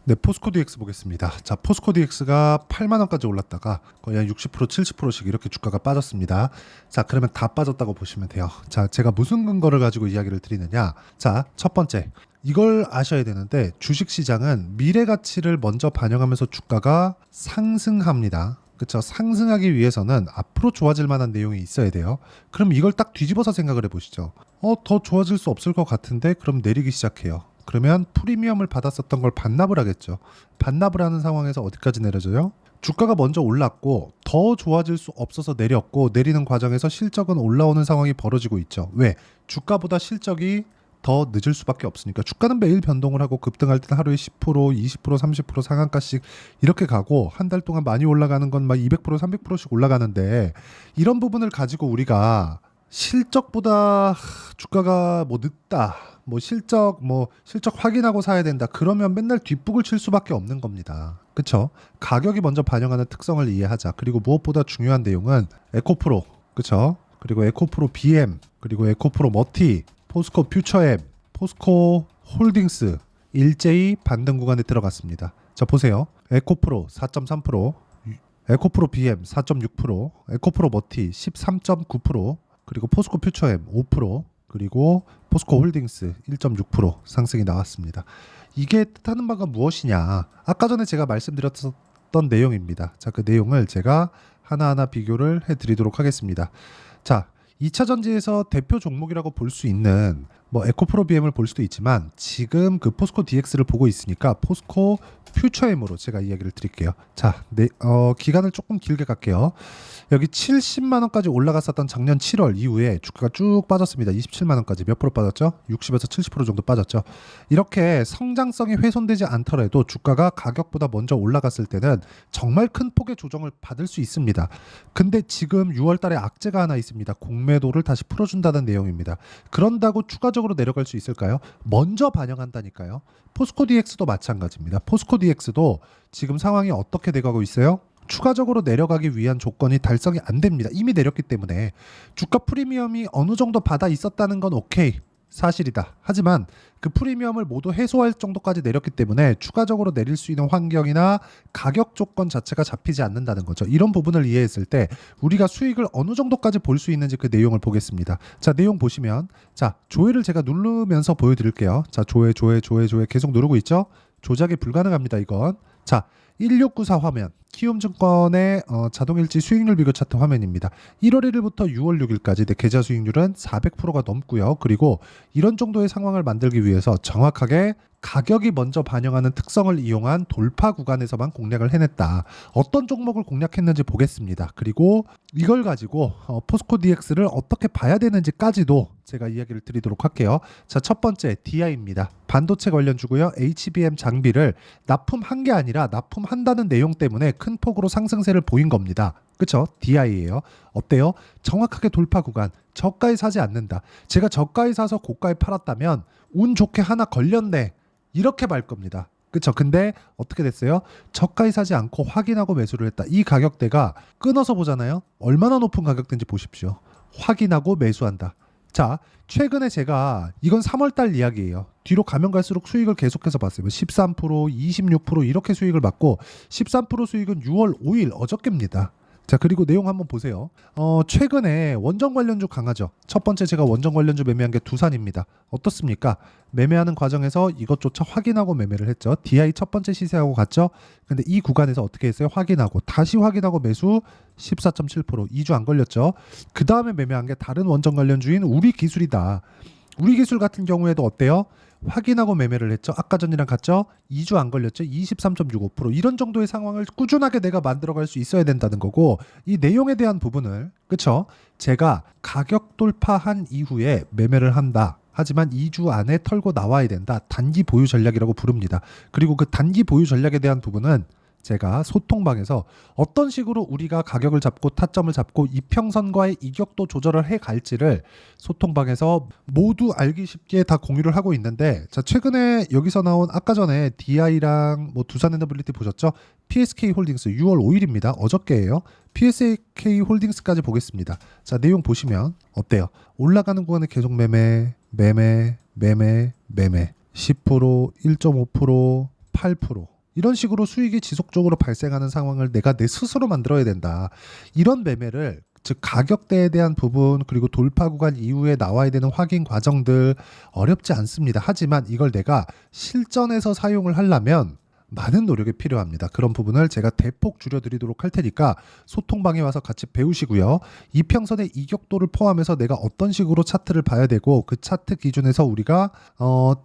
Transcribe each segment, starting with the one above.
네, 포스코 DX 보겠습니다. 자, 포스코 DX가 8만 원까지 올랐다가 거의 한 60%, 70%씩 이렇게 주가가 빠졌습니다. 자, 그러면 다 빠졌다고 보시면 돼요. 자, 제가 무슨 근거를 가지고 이야기를 드리느냐? 자, 첫 번째. 이걸 아셔야 되는데 주식 시장은 미래 가치를 먼저 반영하면서 주가가 상승합니다. 그렇죠? 상승하기 위해서는 앞으로 좋아질 만한 내용이 있어야 돼요. 그럼 이걸 딱 뒤집어서 생각을 해보시죠. 더 좋아질 수 없을 것 같은데 그럼 내리기 시작해요. 그러면 프리미엄을 받았었던 걸 반납을 하겠죠. 반납을 하는 상황에서 어디까지 내려져요? 주가가 먼저 올랐고 더 좋아질 수 없어서 내렸고 내리는 과정에서 실적은 올라오는 상황이 벌어지고 있죠. 왜? 주가보다 실적이 더 늦을 수밖에 없으니까. 주가는 매일 변동을 하고 급등할 때는 하루에 10%, 20%, 30% 상한가씩 이렇게 가고 한 달 동안 많이 올라가는 건 막 200%, 300%씩 올라가는데 이런 부분을 가지고 우리가 실적보다 주가가 뭐 늦다, 뭐 실적 확인하고 사야 된다. 그러면 맨날 뒷북을 칠 수밖에 없는 겁니다. 그쵸? 가격이 먼저 반영하는 특성을 이해하자. 그리고 무엇보다 중요한 내용은 에코프로, 그쵸? 그리고 에코프로 BM, 그리고 에코프로 머티, 포스코 퓨처엠, 포스코 홀딩스 일제히 반등 구간에 들어갔습니다. 자, 보세요. 에코프로 4.3%, 에코프로 BM 4.6%, 에코프로 머티 13.9%, 그리고 포스코 퓨처엠 5%, 그리고 포스코 홀딩스 1.6% 상승이 나왔습니다. 이게 뜻하는 바가 무엇이냐? 아까 전에 제가 말씀드렸던 내용입니다. 자, 그 내용을 제가 하나하나 비교를 해드리도록 하겠습니다. 자, 2차 전지에서 대표 종목이라고 볼 수 있는 뭐 에코프로 BM을 볼 수도 있지만 지금 그 포스코 DX를 보고 있으니까 포스코 퓨처엠으로 제가 이야기를 드릴게요. 자, 기간을 조금 길게 갈게요. 여기 70만 원까지 올라갔었던 작년 7월 이후에 주가가 쭉 빠졌습니다. 27만 원까지 몇 프로 빠졌죠? 60에서 70% 정도 빠졌죠. 이렇게 성장성이 훼손되지 않더라도 주가가 가격보다 먼저 올라갔을 때는 정말 큰 폭의 조정을 받을 수 있습니다. 근데 지금 6월 달에 악재가 하나 있습니다. 공매도를 다시 풀어준다는 내용입니다. 그런다고 추가적으로 내려갈 수 있을까요? 먼저 반영한다니까요. 포스코 DX도 마찬가지입니다. 포스코 DX도 지금 상황이 어떻게 돼가고 있어요? 추가적으로 내려가기 위한 조건이 달성이 안 됩니다. 이미 내렸기 때문에 주가 프리미엄이 어느 정도 받아 있었다는 건 오케이, 사실이다. 하지만 그 프리미엄을 모두 해소할 정도까지 내렸기 때문에 추가적으로 내릴 수 있는 환경이나 가격 조건 자체가 잡히지 않는다는 거죠. 이런 부분을 이해했을 때 우리가 수익을 어느 정도까지 볼 수 있는지 그 내용을 보겠습니다. 자, 내용 보시면 자, 조회를 제가 누르면서 보여드릴게요. 자, 조회 계속 누르고 있죠? 조작이 불가능합니다, 이건. 자, 1694 화면, 키움증권의 자동일지 수익률 비교 차트 화면입니다. 1월 1일부터 6월 6일까지 내 계좌 수익률은 400%가 넘고요. 그리고 이런 정도의 상황을 만들기 위해서 정확하게 가격이 먼저 반영하는 특성을 이용한 돌파 구간에서만 공략을 해냈다. 어떤 종목을 공략했는지 보겠습니다. 그리고 이걸 가지고 포스코 DX를 어떻게 봐야 되는지까지도 제가 이야기를 드리도록 할게요. 자, 첫 번째 DI입니다. 반도체 관련주고요. HBM 장비를 납품한 게 아니라 납품한다는 내용 때문에 큰 폭으로 상승세를 보인 겁니다. 그쵸? DI예요. 어때요? 정확하게 돌파 구간. 저가에 사지 않는다. 제가 저가에 사서 고가에 팔았다면 운 좋게 하나 걸렸네. 이렇게 말 겁니다. 그쵸? 근데 어떻게 됐어요? 저가에 사지 않고 확인하고 매수를 했다. 이 가격대가 끊어서 보잖아요. 얼마나 높은 가격대인지 보십시오. 확인하고 매수한다. 자, 최근에 제가 이건 3월달 이야기예요. 뒤로 가면 갈수록 수익을 계속해서 봤어요. 13%, 26% 이렇게 수익을 받고 13% 수익은 6월 5일 어저께입니다. 자, 그리고 내용 한번 보세요. 최근에 원전 관련주 강하죠. 첫 번째 제가 원전 관련주 매매한 게 두산입니다. 어떻습니까? 매매하는 과정에서 이것조차 확인하고 매매를 했죠. DI 첫 번째 시세하고 같죠. 근데 이 구간에서 어떻게 했어요? 확인하고 다시 확인하고 매수 14.7%, 2주 안 걸렸죠. 그 다음에 매매한 게 다른 원전 관련주인 우리기술이다. 우리기술 같은 경우에도 어때요? 확인하고 매매를 했죠. 아까 전이랑 같죠? 2주 안 걸렸죠. 23.65%. 이런 정도의 상황을 꾸준하게 내가 만들어갈 수 있어야 된다는 거고, 이 내용에 대한 부분을, 그쵸? 제가 가격 돌파한 이후에 매매를 한다. 하지만 2주 안에 털고 나와야 된다. 단기 보유 전략이라고 부릅니다. 그리고 그 단기 보유 전략에 대한 부분은 제가 소통방에서 어떤 식으로 우리가 가격을 잡고 타점을 잡고 이평선과의 이격도 조절을 해 갈지를 소통방에서 모두 알기 쉽게 다 공유를 하고 있는데, 자, 최근에 여기서 나온 아까 전에 DI랑 뭐 두산에너빌리티 보셨죠? PSK 홀딩스 6월 5일입니다. 어저께예요. PSK 홀딩스까지 보겠습니다. 자, 내용 보시면 어때요? 올라가는 구간에 계속 매매 10%, 1.5%, 8%. 이런 식으로 수익이 지속적으로 발생하는 상황을 내가 내 스스로 만들어야 된다. 이런 매매를 즉 가격대에 대한 부분 그리고 돌파 구간 이후에 나와야 되는 확인 과정들 어렵지 않습니다. 하지만 이걸 내가 실전에서 사용을 하려면 많은 노력이 필요합니다. 그런 부분을 제가 대폭 줄여드리도록 할 테니까 소통방에 와서 같이 배우시고요. 이평선의 이격도를 포함해서 내가 어떤 식으로 차트를 봐야 되고 그 차트 기준에서 우리가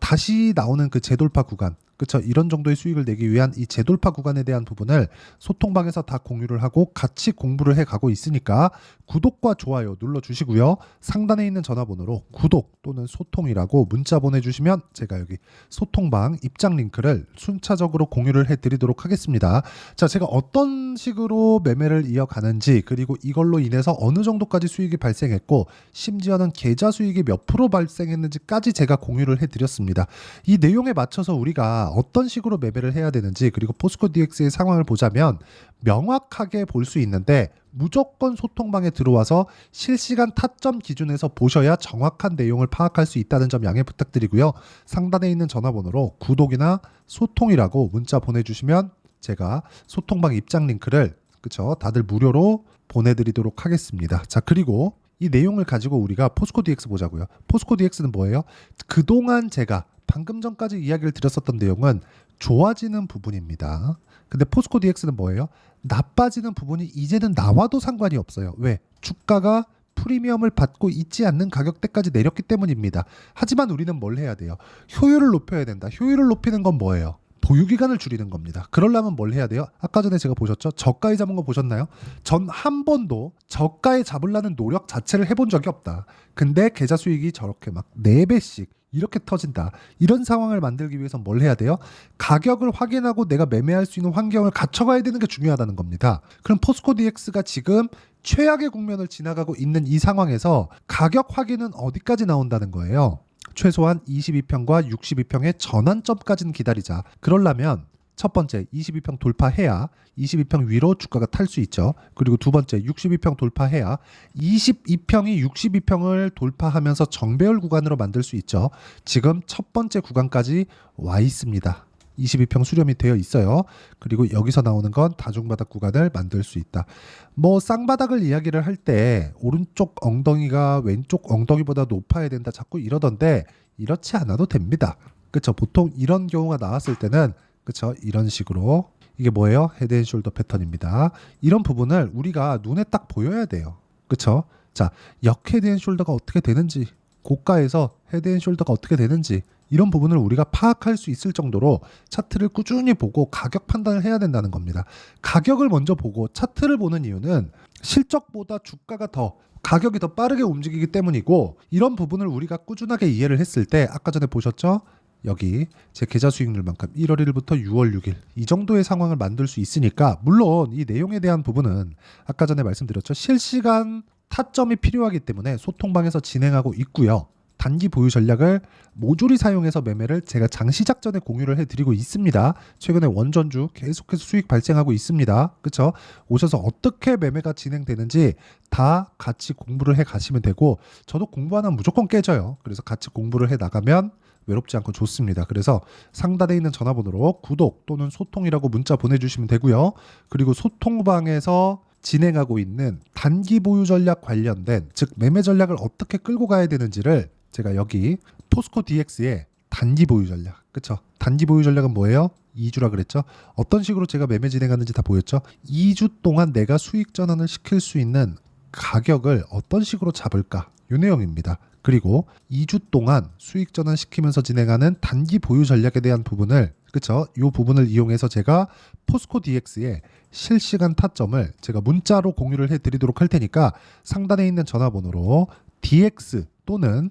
다시 나오는 그 재돌파 구간 그렇죠. 이런 정도의 수익을 내기 위한 이 재돌파 구간에 대한 부분을 소통방에서 다 공유를 하고 같이 공부를 해가고 있으니까 구독과 좋아요 눌러주시고요. 상단에 있는 전화번호로 구독 또는 소통이라고 문자 보내주시면 제가 여기 소통방 입장 링크를 순차적으로 공유를 해드리도록 하겠습니다. 자, 제가 어떤 식으로 매매를 이어가는지 그리고 이걸로 인해서 어느 정도까지 수익이 발생했고 심지어는 계좌 수익이 몇 프로 발생했는지까지 제가 공유를 해드렸습니다. 이 내용에 맞춰서 우리가 어떤 식으로 매매를 해야 되는지 그리고 포스코 DX의 상황을 보자면 명확하게 볼 수 있는데 무조건 소통방에 들어와서 실시간 타점 기준에서 보셔야 정확한 내용을 파악할 수 있다는 점 양해 부탁드리고요. 상단에 있는 전화번호로 구독이나 소통이라고 문자 보내주시면 제가 소통방 입장 링크를 그쵸 다들 무료로 보내드리도록 하겠습니다. 자, 그리고 이 내용을 가지고 우리가 포스코 DX 보자고요. 포스코 DX는 뭐예요? 그동안 제가 방금 전까지 이야기를 드렸었던 내용은 좋아지는 부분입니다. 근데 포스코 DX는 뭐예요? 나빠지는 부분이 이제는 나와도 상관이 없어요. 왜? 주가가 프리미엄을 받고 있지 않는 가격대까지 내렸기 때문입니다. 하지만 우리는 뭘 해야 돼요? 효율을 높여야 된다. 효율을 높이는 건 뭐예요? 보유기간을 줄이는 겁니다. 그러려면 뭘 해야 돼요? 아까 전에 제가 보셨죠? 저가에 잡은 거 보셨나요? 전 한 번도 저가에 잡으려는 노력 자체를 해본 적이 없다. 근데 계좌 수익이 저렇게 막 4배씩 이렇게 터진다. 이런 상황을 만들기 위해서 뭘 해야 돼요? 가격을 확인하고 내가 매매할 수 있는 환경을 갖춰가야 되는 게 중요하다는 겁니다. 그럼 포스코 DX가 지금 최악의 국면을 지나가고 있는 이 상황에서 가격 확인은 어디까지 나온다는 거예요? 최소한 22평과 62평의 전환점까지는 기다리자. 그러려면 첫 번째 22평 돌파해야 22평 위로 주가가 탈 수 있죠. 그리고 두 번째 62평 돌파해야 22평이 62평을 돌파하면서 정배열 구간으로 만들 수 있죠. 지금 첫 번째 구간까지 와 있습니다. 22평 수렴이 되어 있어요. 그리고 여기서 나오는 건 다중바닥 구간을 만들 수 있다. 뭐 쌍바닥을 이야기를 할 때 오른쪽 엉덩이가 왼쪽 엉덩이보다 높아야 된다 자꾸 이러던데 이렇지 않아도 됩니다. 그렇죠. 보통 이런 경우가 나왔을 때는 그렇죠. 이런 식으로 이게 뭐예요? 헤드앤숄더 패턴입니다. 이런 부분을 우리가 눈에 딱 보여야 돼요. 그렇죠? 자, 역 헤드앤숄더가 어떻게 되는지 고가에서 헤드앤숄더가 어떻게 되는지 이런 부분을 우리가 파악할 수 있을 정도로 차트를 꾸준히 보고 가격 판단을 해야 된다는 겁니다. 가격을 먼저 보고 차트를 보는 이유는 실적보다 주가가 더 가격이 더 빠르게 움직이기 때문이고 이런 부분을 우리가 꾸준하게 이해를 했을 때 아까 전에 보셨죠? 여기 제 계좌 수익률만큼 1월 1일부터 6월 6일 이 정도의 상황을 만들 수 있으니까 물론 이 내용에 대한 부분은 아까 전에 말씀드렸죠. 실시간 타점이 필요하기 때문에 소통방에서 진행하고 있고요. 단기 보유 전략을 모조리 사용해서 매매를 제가 장시작 전에 공유를 해드리고 있습니다. 최근에 원전주 계속해서 수익 발생하고 있습니다. 그렇죠? 오셔서 어떻게 매매가 진행되는지 다 같이 공부를 해 가시면 되고 저도 공부 하나 무조건 깨져요. 그래서 같이 공부를 해 나가면 외롭지 않고 좋습니다. 그래서 상단에 있는 전화번호로 구독 또는 소통이라고 문자 보내주시면 되고요. 그리고 소통방에서 진행하고 있는 단기 보유 전략 관련된 즉 매매 전략을 어떻게 끌고 가야 되는지를 제가 여기 포스코 DX의 단기 보유 전략 그쵸? 단기 보유 전략은 뭐예요? 2주라 그랬죠? 어떤 식으로 제가 매매 진행하는지 다 보였죠? 2주 동안 내가 수익 전환을 시킬 수 있는 가격을 어떤 식으로 잡을까? 이 내용입니다. 그리고 2주 동안 수익 전환 시키면서 진행하는 단기 보유 전략에 대한 부분을 그쵸? 이 부분을 이용해서 제가 포스코 DX의 실시간 타점을 제가 문자로 공유를 해드리도록 할 테니까 상단에 있는 전화번호로 DX 또는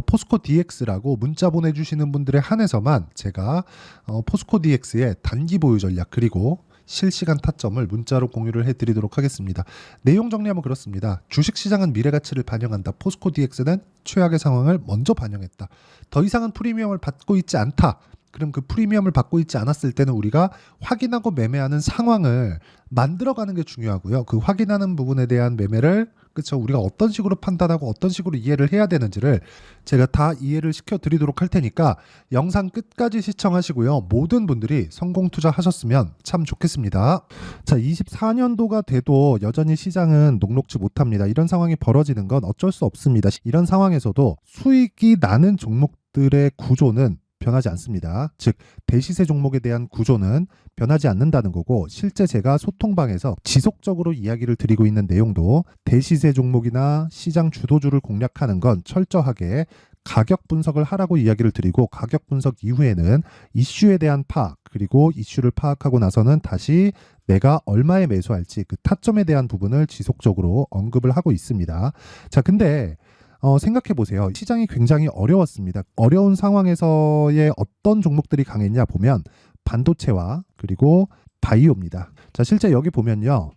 포스코 DX라고 문자 보내주시는 분들에 한해서만 제가 포스코 DX의 단기 보유 전략 그리고 실시간 타점을 문자로 공유를 해드리도록 하겠습니다. 내용 정리하면 그렇습니다. 주식시장은 미래가치를 반영한다. 포스코 DX는 최악의 상황을 먼저 반영했다. 더 이상은 프리미엄을 받고 있지 않다. 그럼 그 프리미엄을 받고 있지 않았을 때는 우리가 확인하고 매매하는 상황을 만들어가는 게 중요하고요. 그 확인하는 부분에 대한 매매를 그쵸? 우리가 어떤 식으로 판단하고 어떤 식으로 이해를 해야 되는지를 제가 다 이해를 시켜드리도록 할 테니까 영상 끝까지 시청하시고요. 모든 분들이 성공 투자하셨으면 참 좋겠습니다. 자, 24년도가 돼도 여전히 시장은 녹록지 못합니다. 이런 상황이 벌어지는 건 어쩔 수 없습니다. 이런 상황에서도 수익이 나는 종목들의 구조는 변하지 않습니다. 즉 대시세 종목에 대한 구조는 변하지 않는다는 거고, 실제 제가 소통방에서 지속적으로 이야기를 드리고 있는 내용도 대시세 종목이나 시장 주도주를 공략하는 건 철저하게 가격 분석을 하라고 이야기를 드리고, 가격 분석 이후에는 이슈에 대한 파악, 그리고 이슈를 파악하고 나서는 다시 내가 얼마에 매수할지 그 타점에 대한 부분을 지속적으로 언급을 하고 있습니다. 자, 근데 생각해 보세요. 시장이 굉장히 어려웠습니다. 어려운 상황에서의 어떤 종목들이 강했냐 보면 반도체와 그리고 바이오입니다. 자, 실제 여기 보면요.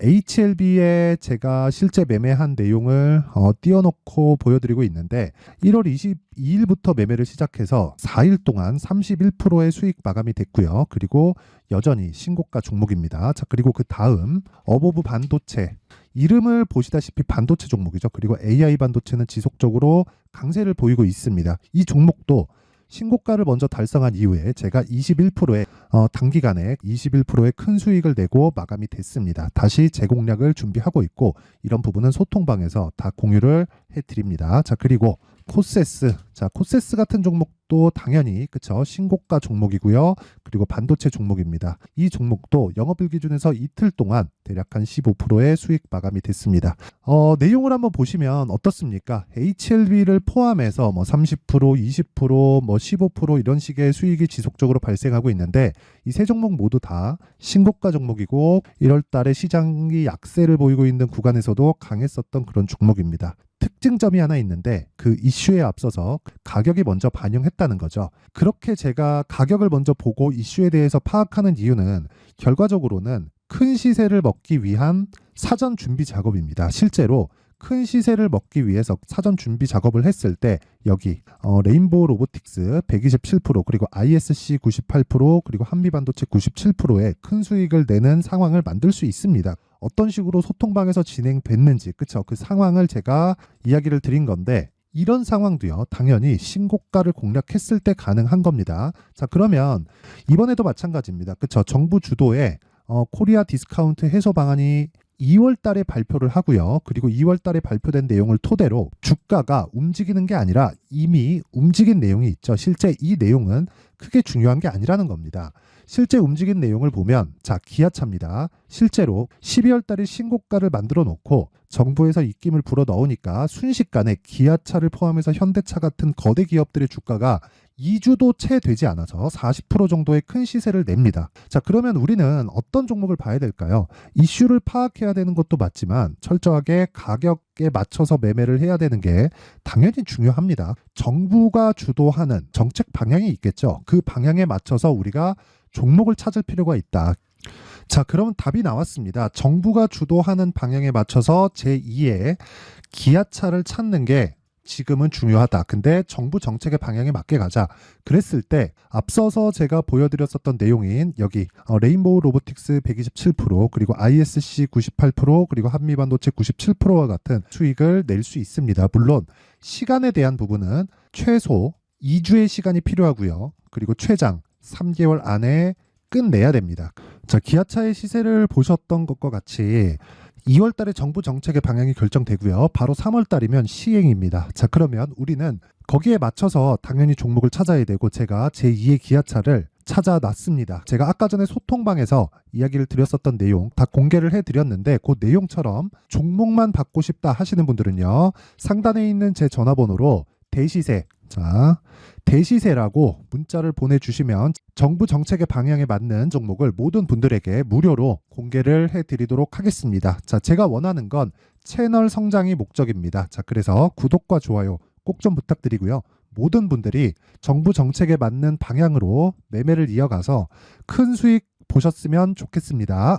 HLB에 제가 실제 매매한 내용을 띄워놓고 보여드리고 있는데, 1월 22일부터 매매를 시작해서 4일 동안 31%의 수익 마감이 됐고요. 그리고 여전히 신고가 종목입니다. 자, 그리고 그 다음 어보브 반도체, 이름을 보시다시피 반도체 종목이죠. 그리고 AI 반도체는 지속적으로 강세를 보이고 있습니다. 이 종목도 신고가를 먼저 달성한 이후에 제가 21%의 단기간에 21%의 큰 수익을 내고 마감이 됐습니다. 다시 재공략을 준비하고 있고, 이런 부분은 소통방에서 다 공유를 해드립니다. 자, 그리고 코세스. 자, 코세스 같은 종목도 당연히 그쵸, 신고가 종목이고요. 그리고 반도체 종목입니다. 이 종목도 영업일 기준에서 이틀 동안 대략 한 15%의 수익 마감이 됐습니다. 내용을 한번 보시면 어떻습니까? HLB를 포함해서 뭐 30%, 20%, 뭐 15% 이런 식의 수익이 지속적으로 발생하고 있는데, 이 세 종목 모두 다 신고가 종목이고 1월 달에 시장이 약세를 보이고 있는 구간에서도 강했었던 그런 종목입니다. 특징점이 하나 있는데, 그 이슈에 앞서서 가격이 먼저 반영했다는 거죠. 그렇게 제가 가격을 먼저 보고 이슈에 대해서 파악하는 이유는 결과적으로는 큰 시세를 먹기 위한 사전 준비 작업입니다. 실제로 큰 시세를 먹기 위해서 사전 준비 작업을 했을 때 여기 레인보우 로보틱스 127%, 그리고 ISC 98%, 그리고 한미반도체 97%의 큰 수익을 내는 상황을 만들 수 있습니다. 어떤 식으로 소통방에서 진행됐는지, 그쵸? 그 상황을 제가 이야기를 드린 건데, 이런 상황도요, 당연히 신고가를 공략했을 때 가능한 겁니다. 자, 그러면 이번에도 마찬가지입니다. 그쵸? 정부 주도의 코리아 디스카운트 해소 방안이 2월 달에 발표를 하고요. 그리고 2월 달에 발표된 내용을 토대로 주가가 움직이는 게 아니라 이미 움직인 내용이 있죠. 실제 이 내용은 크게 중요한 게 아니라는 겁니다. 실제 움직인 내용을 보면, 자, 기아차입니다. 실제로 12월 달에 신고가를 만들어 놓고 정부에서 입김을 불어 넣으니까 순식간에 기아차를 포함해서 현대차 같은 거대 기업들의 주가가 2주도 채 되지 않아서 40% 정도의 큰 시세를 냅니다. 자, 그러면 우리는 어떤 종목을 봐야 될까요? 이슈를 파악해야 되는 것도 맞지만 철저하게 가격에 맞춰서 매매를 해야 되는 게 당연히 중요합니다. 정부가 주도하는 정책 방향이 있겠죠. 그 방향에 맞춰서 우리가 종목을 찾을 필요가 있다. 자, 그럼 답이 나왔습니다. 정부가 주도하는 방향에 맞춰서 제2의 기아차를 찾는 게 지금은 중요하다. 근데 정부 정책의 방향에 맞게 가자. 그랬을 때 앞서서 제가 보여드렸었던 내용인 여기 레인보우 로보틱스 127%, 그리고 ISC 98%, 그리고 한미반도체 97%와 같은 수익을 낼 수 있습니다. 물론 시간에 대한 부분은 최소 2주의 시간이 필요하고요. 그리고 최장 3개월 안에 끝내야 됩니다. 자, 기아차의 시세를 보셨던 것과 같이 2월 달에 정부 정책의 방향이 결정되고요. 바로 3월 달이면 시행입니다. 자, 그러면 우리는 거기에 맞춰서 당연히 종목을 찾아야 되고, 제가 제2의 기아차를 찾아놨습니다. 제가 아까 전에 소통방에서 이야기를 드렸었던 내용 다 공개를 해드렸는데, 그 내용처럼 종목만 받고 싶다 하시는 분들은요, 상단에 있는 제 전화번호로 대시세, 자, 대시세라고 문자를 보내주시면 정부 정책의 방향에 맞는 종목을 모든 분들에게 무료로 공개를 해드리도록 하겠습니다. 자, 제가 원하는 건 채널 성장이 목적입니다. 자, 그래서 구독과 좋아요 꼭 좀 부탁드리고요. 모든 분들이 정부 정책에 맞는 방향으로 매매를 이어가서 큰 수익 보셨으면 좋겠습니다.